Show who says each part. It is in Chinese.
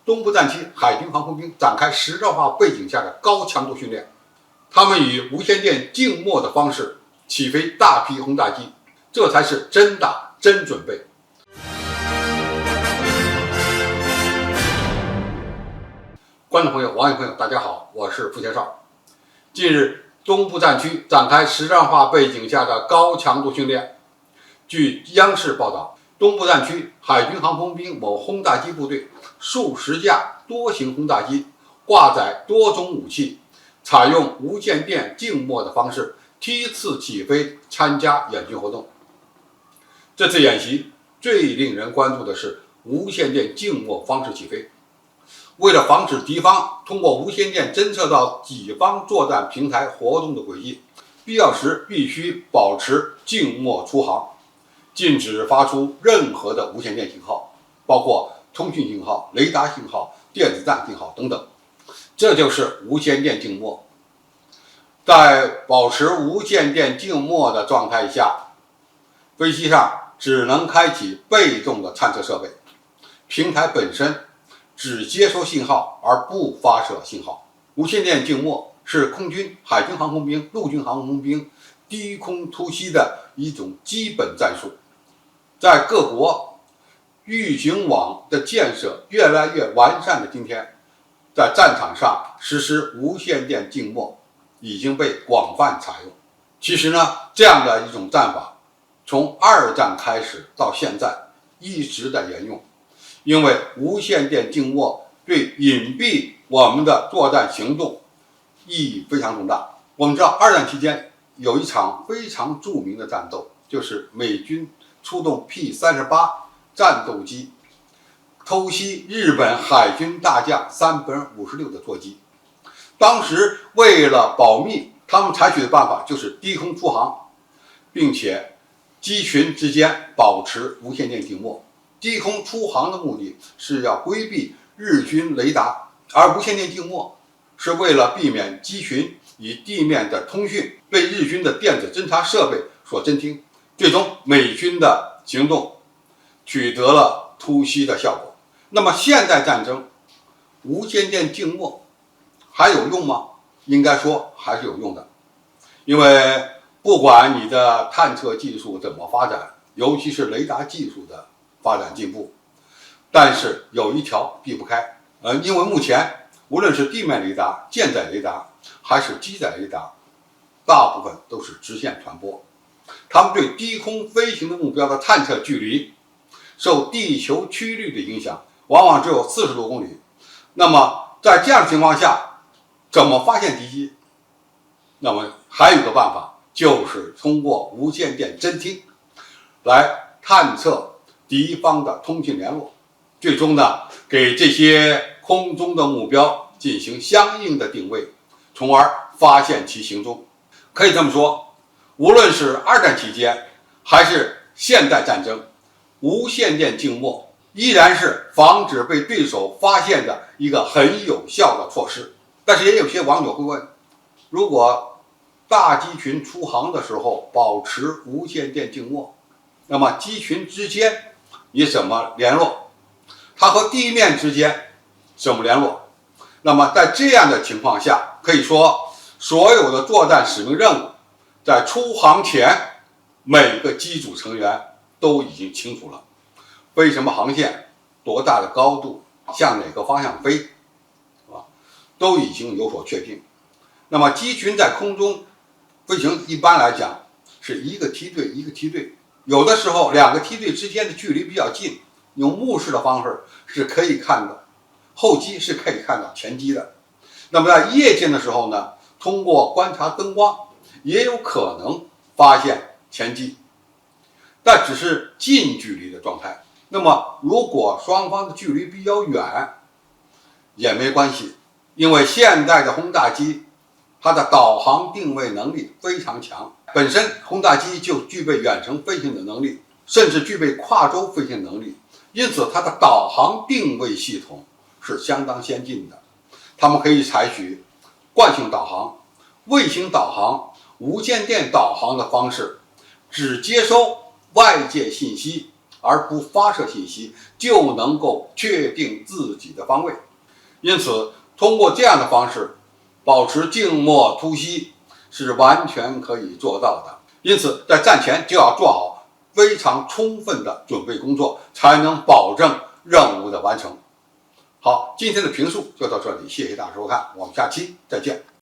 Speaker 1: 东部战区海军航空兵展开实战化背景下的高强度训练。他们以无线电静默的方式起飞大批轰炸机，这才是真打真准备。观众朋友、网友朋友，大家好，我是付前少。近日，东部战区展开实战化背景下的高强度训练。据央视报道，东部战区海军航空兵某轰炸机部队数十架多型轰炸机挂载多种武器，采用无线电静默的方式梯次起飞参加演训活动。这次演习最令人关注的是无线电静默方式起飞。为了防止敌方通过无线电侦测到己方作战平台活动的轨迹，必要时必须保持静默出航，禁止发出任何的无线电信号，包括通讯信号、雷达信号、电子战信号等等。这就是无线电静默。在保持无线电静默的状态下，飞机上只能开启被动的探测设备，平台本身只接收信号而不发射信号。无线电静默是空军、海军航空兵、陆军航空兵低空突袭的一种基本战术。在各国预警网的建设越来越完善的今天，在战场上实施无线电静默已经被广泛采用。其实呢，这样的一种战法从二战开始到现在一直在沿用。因为无线电静默对隐蔽我们的作战行动意义非常重大。我们知道，二战期间有一场非常著名的战斗，就是美军出动 P-38 战斗机偷袭日本海军大将山本五十六的座机。当时为了保密，他们采取的办法就是低空出航，并且机群之间保持无线电静默。低空出航的目的是要规避日军雷达，而无线电静默是为了避免机群以地面的通讯被日军的电子侦察设备所侦听，最终美军的行动取得了突袭的效果。那么现代战争，无线电静默还有用吗？应该说还是有用的，因为不管你的探测技术怎么发展，尤其是雷达技术的发展进步，但是有一条避不开，因为目前无论是地面雷达、舰载雷达还是机载雷达，大部分都是直线传播，它们对低空飞行的目标的探测距离受地球曲率的影响，往往只有40多公里。那么在这样的情况下，怎么发现敌机？那么还有一个办法，就是通过无线电侦听来探测敌方的通讯联络，最终呢，给这些空中的目标进行相应的定位，从而发现其行踪。可以这么说，无论是二战期间还是现代战争，无线电静默依然是防止被对手发现的一个很有效的措施。但是也有些网友会问，如果大机群出航的时候保持无线电静默，那么机群之间你怎么联络？它和地面之间怎么联络？那么在这样的情况下，可以说所有的作战使命任务在出航前，每个机组成员都已经清楚了，飞什么航线、多大的高度、向哪个方向飞，都已经有所确定。那么机群在空中飞行一般来讲是一个梯队一个梯队，有的时候两个梯队之间的距离比较近，用目视的方式是可以看到后机，是可以看到前机的。那么在夜间的时候呢，通过观察灯光也有可能发现前机，但只是近距离的状态。那么如果双方的距离比较远也没关系，因为现代的轰炸机它的导航定位能力非常强，本身轰炸机就具备远程飞行的能力，甚至具备跨洲飞行能力，因此它的导航定位系统是相当先进的。它们可以采取惯性导航、卫星导航、无线电导航的方式，只接收外界信息，而不发射信息，就能够确定自己的方位。因此，通过这样的方式，保持静默突袭是完全可以做到的。因此，在战前就要做好非常充分的准备工作，才能保证任务的完成。好，今天的评述就到这里，谢谢大家收看，我们下期再见。